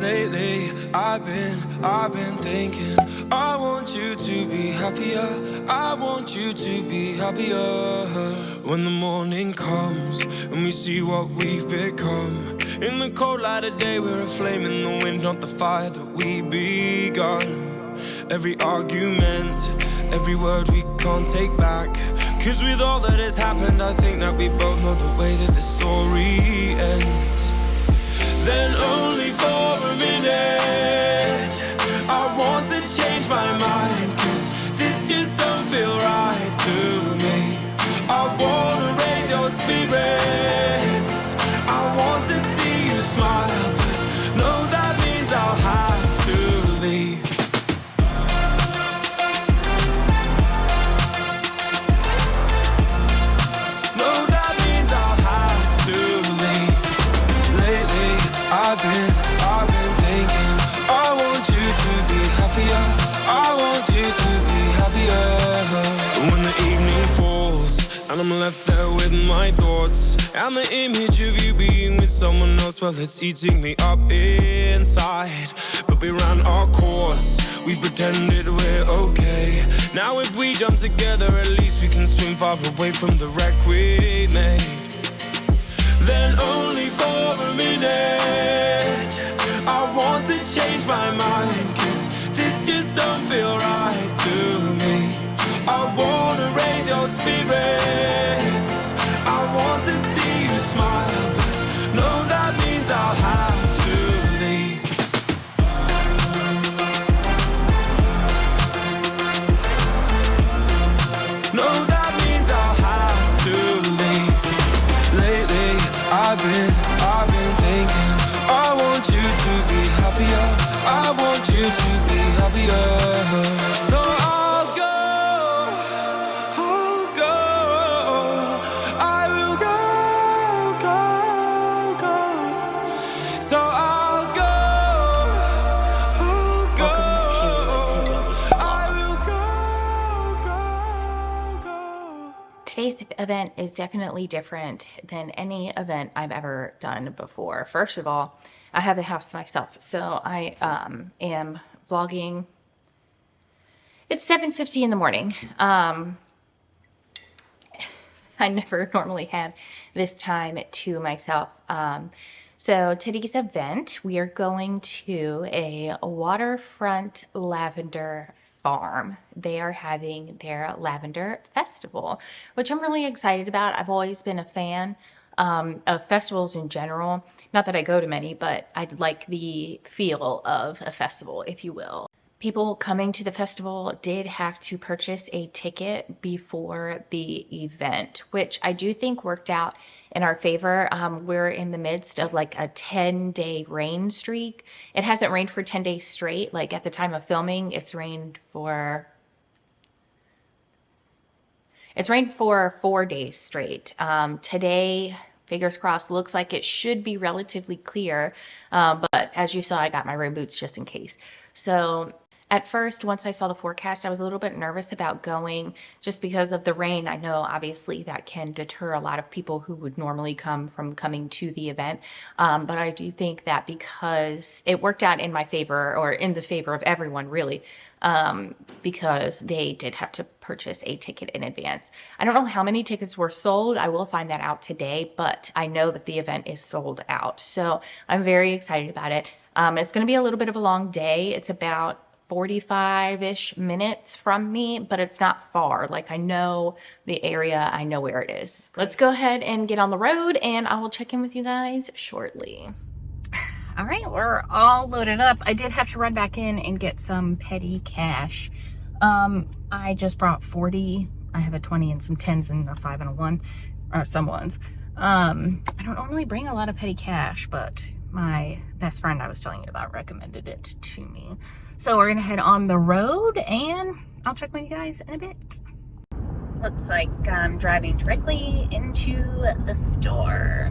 Lately, I've been thinking, I want you to be happier, I want you to be happier. When the morning comes and we see what we've become, in the cold light of day we're a flame in the wind, not the fire that we begun. Every argument, every word we can't take back, 'cause with all that has happened I think that we both know the way that the story ends. Then only for a minute I want to change my mind, 'cause this just don't feel right to me. I wanna raise your spirits, I want to see you smile, but no, that means I'll have to leave. No, that means I'll have to leave. Lately, I've been thinking, I want you to be happier, I want you to be happier. When the evening falls and I'm left there with my thoughts, and the image of you being with someone else, well, it's eating me up inside. But we ran our course, we pretended we're okay. Now if we jump together, at least we can swim far away from the wreck we made. Then only for a minute I want to change my mind, 'cause this just don't feel right to me. I wanna raise your spirits, I want to see you smile, but no, that means I'll have to leave. No, that means I'll have to leave. Lately, I've been thinking, I want you to be happier, I want you to be happier. So I'll go, I will go. So I'll go, I will go. Today's event is definitely different than any event I've ever done before. First of all, I have the house to myself, so I am vlogging. It's 7:50 in the morning. I never normally have this time to myself. So today's event, we are going to a waterfront lavender farm. They are having their lavender festival, which I'm really excited about. I've always been a fan of festivals in general. Not that I go to many, but I like the feel of a festival, if you will. People coming to the festival did have to purchase a ticket before the event, which I do think worked out in our favor. We're in the midst of like a 10-day rain streak. It hasn't rained for 10 days straight. Like at the time of filming, it's rained for 4 days straight. Today, fingers crossed, looks like it should be relatively clear. But as you saw, I got my rain boots just in case. So at first, once I saw the forecast, I was a little bit nervous about going just because of the rain. I know obviously that can deter a lot of people who would normally come from coming to the event. But I do think that because it worked out in my favor, or in the favor of everyone really, because they did have to purchase a ticket in advance. I don't know how many tickets were sold. I will find that out today, but I know that the event is sold out. So I'm very excited about it. It's going to be a little bit of a long day. It's about 45-ish minutes from me, but it's not far. Like I know the area, I know where it is. Let's go ahead and get on the road and I will check in with you guys shortly. All right, we're all loaded up. I did have to run back in and get some petty cash. I just brought 40. I have a 20 and some 10s and a 5 and a 1, or some ones. I don't normally bring a lot of petty cash, but my best friend I was telling you about recommended it to me. So we're gonna head on the road and I'll check with you guys in a bit. Looks like I'm driving directly into the store.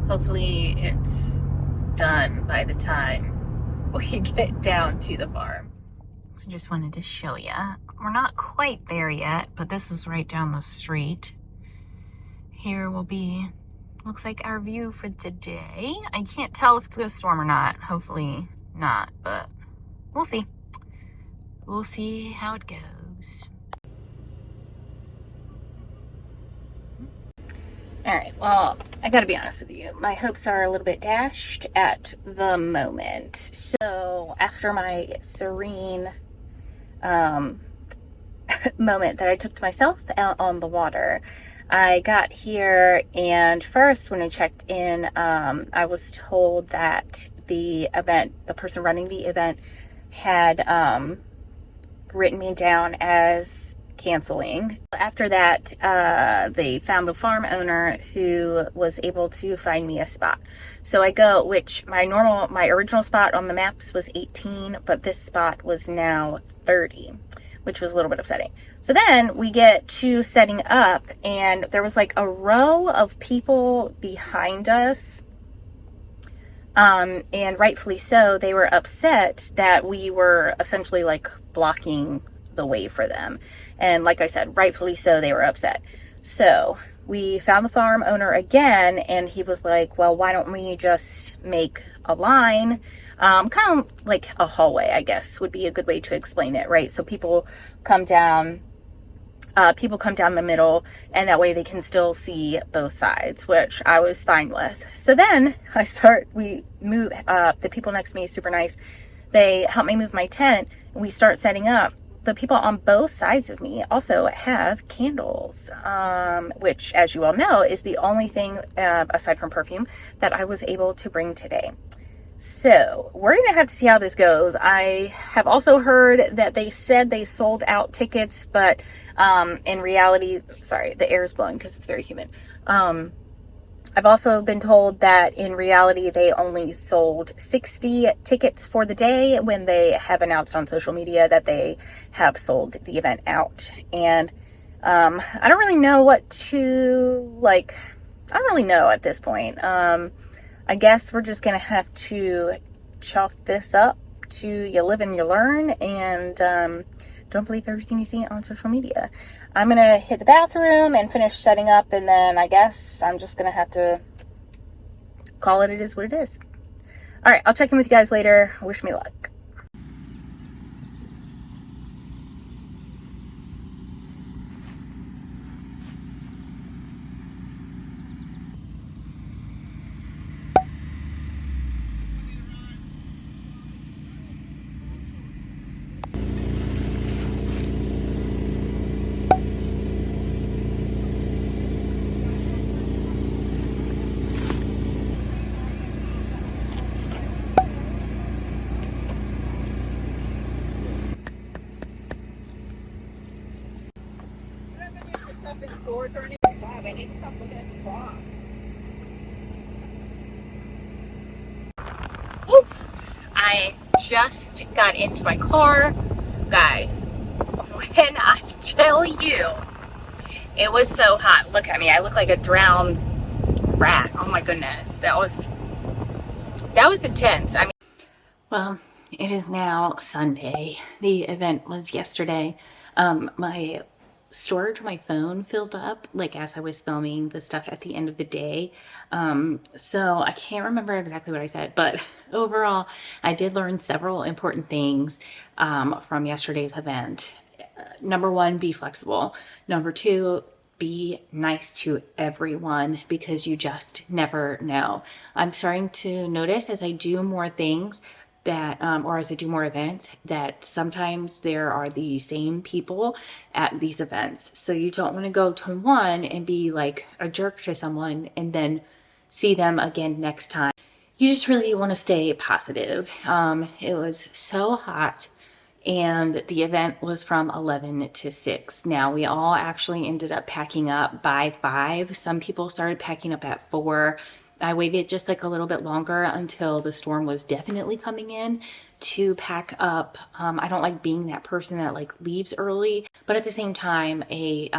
Hopefully it's done by the time we get down to the farm. So just wanted to show you. We're not quite there yet, but this is right down the street. Here will be looks like our view for today. I can't tell if it's gonna storm or not. Hopefully not, but we'll see. We'll see how it goes. All right, well, I gotta be honest with you. My hopes are a little bit dashed at the moment. So after my serene moment that I took to myself out on the water, I got here, and first when I checked in, I was told that the person running the event had written me down as canceling. After that, they found the farm owner who was able to find me a spot. So I go, which my original spot on the maps was 18, but this spot was now 30, which was a little bit upsetting. So then we get to setting up, and there was like a row of people behind us. And rightfully so, they were upset that we were essentially like blocking the way for them. And like I said, rightfully so, they were upset. So we found the farm owner again, and he was like, well, why don't we just make a line? Kind of like a hallway, I guess, would be a good way to explain it, right? So people come down the middle, and that way they can still see both sides, which I was fine with. So then we move, the people next to me, super nice. They help me move my tent. We start setting up. The people on both sides of me also have candles, which, as you all know, is the only thing, aside from perfume, that I was able to bring today. So we're going to have to see how this goes. I have also heard that they said they sold out tickets, but in reality, sorry, the air is blowing because it's very humid. I've also been told that in reality, they only sold 60 tickets for the day, when they have announced on social media that they have sold the event out. And I don't really know what to, like, I don't really know at this point. I guess we're just going to have to chalk this up to you live and you learn, and don't believe everything you see on social media. I'm going to hit the bathroom and finish setting up, and then I guess I'm just going to have to call it is what it is. All right, I'll check in with you guys later. Wish me luck. I just got into my car, guys. When I tell you, it was so hot. Look at me. I look like a drowned rat. Oh my goodness. That was intense. I mean, well, it is now Sunday. The event was yesterday. My storage on my phone filled up like as I was filming the stuff at the end of the day. So I can't remember exactly what I said, but overall, I did learn several important things from yesterday's event. Number one, be flexible. Number two, be nice to everyone, because you just never know. I'm starting to notice as I do more things that, or as I do more events, that sometimes there are the same people at these events. So you don't want to go to one and be like a jerk to someone and then see them again next time. You just really want to stay positive. It was so hot, and the event was from 11 to 6. Now, we all actually ended up packing up by 5. Some people started packing up at 4. I waited just like a little bit longer until the storm was definitely coming in to pack up. I don't like being that person that like leaves early, but at the same time, a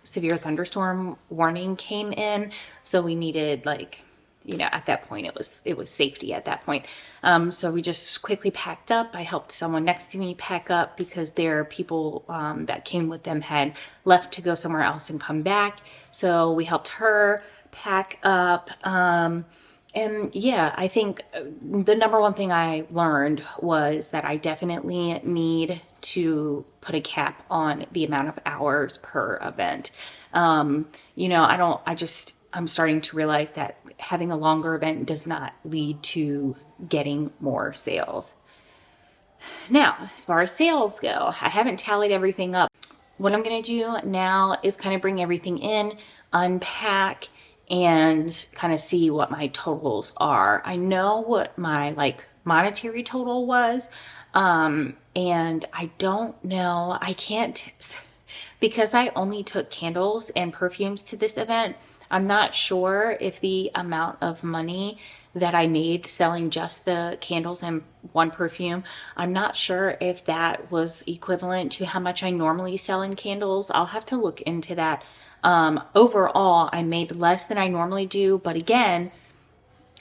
severe thunderstorm warning came in, so we needed, like, you know, at that point it was safety at that point. So we just quickly packed up. I helped someone next to me pack up because their people that came with them had left to go somewhere else and come back. So we helped her pack up. And yeah, I think the number one thing I learned was that I definitely need to put a cap on the amount of hours per event. You know, I'm starting to realize that having a longer event does not lead to getting more sales. Now, as far as sales go, I haven't tallied everything up. What I'm going to do now is kind of bring everything in, unpack, and kind of see what my totals are. I know what my like monetary total was, and I don't know, I can't, because I only took candles and perfumes to this event. I'm not sure if the amount of money that I made selling just the candles and one perfume, I'm not sure if that was equivalent to how much I normally sell in candles. I'll have to look into that. Overall, I made less than I normally do, but again,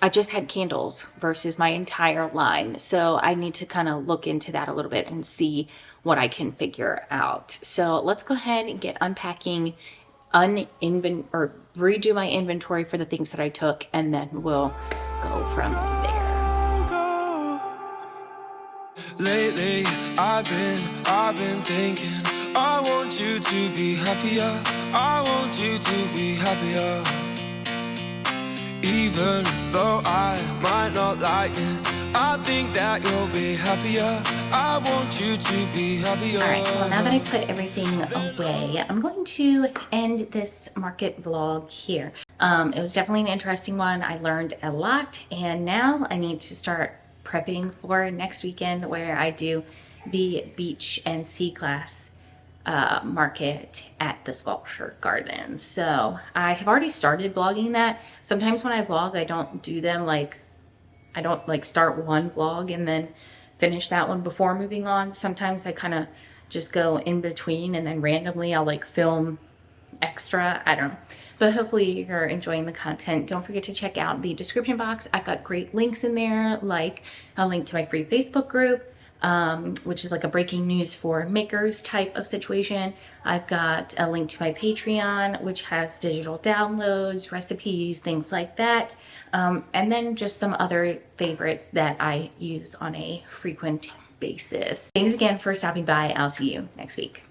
I just had candles versus my entire line. So I need to kind of look into that a little bit and see what I can figure out. So let's go ahead and get unpacking, redo my inventory for the things that I took, and then we'll go from there. Lately, I've been thinking, I want you to be happier. I want you to be happier. Even though I might not like this, I think that you'll be happier. I want you to be happier. All right, well, now that I put everything away, I'm going to end this market vlog here. It was definitely an interesting one. I learned a lot, and now I need to start prepping for next weekend where I do the beach and sea glass market at the Sculpture Garden. So I have already started vlogging that. Sometimes when I vlog, I don't do them like, I don't like start one vlog and then finish that one before moving on. Sometimes I kind of just go in between and then randomly I'll like film extra. I don't know. But hopefully you're enjoying the content. Don't forget to check out the description box. I've got great links in there, like a link to my free Facebook group, which is like a breaking news for makers type of situation. I've got a link to my Patreon, which has digital downloads, recipes, things like that. And then just some other favorites that I use on a frequent basis. Thanks again for stopping by. I'll see you next week.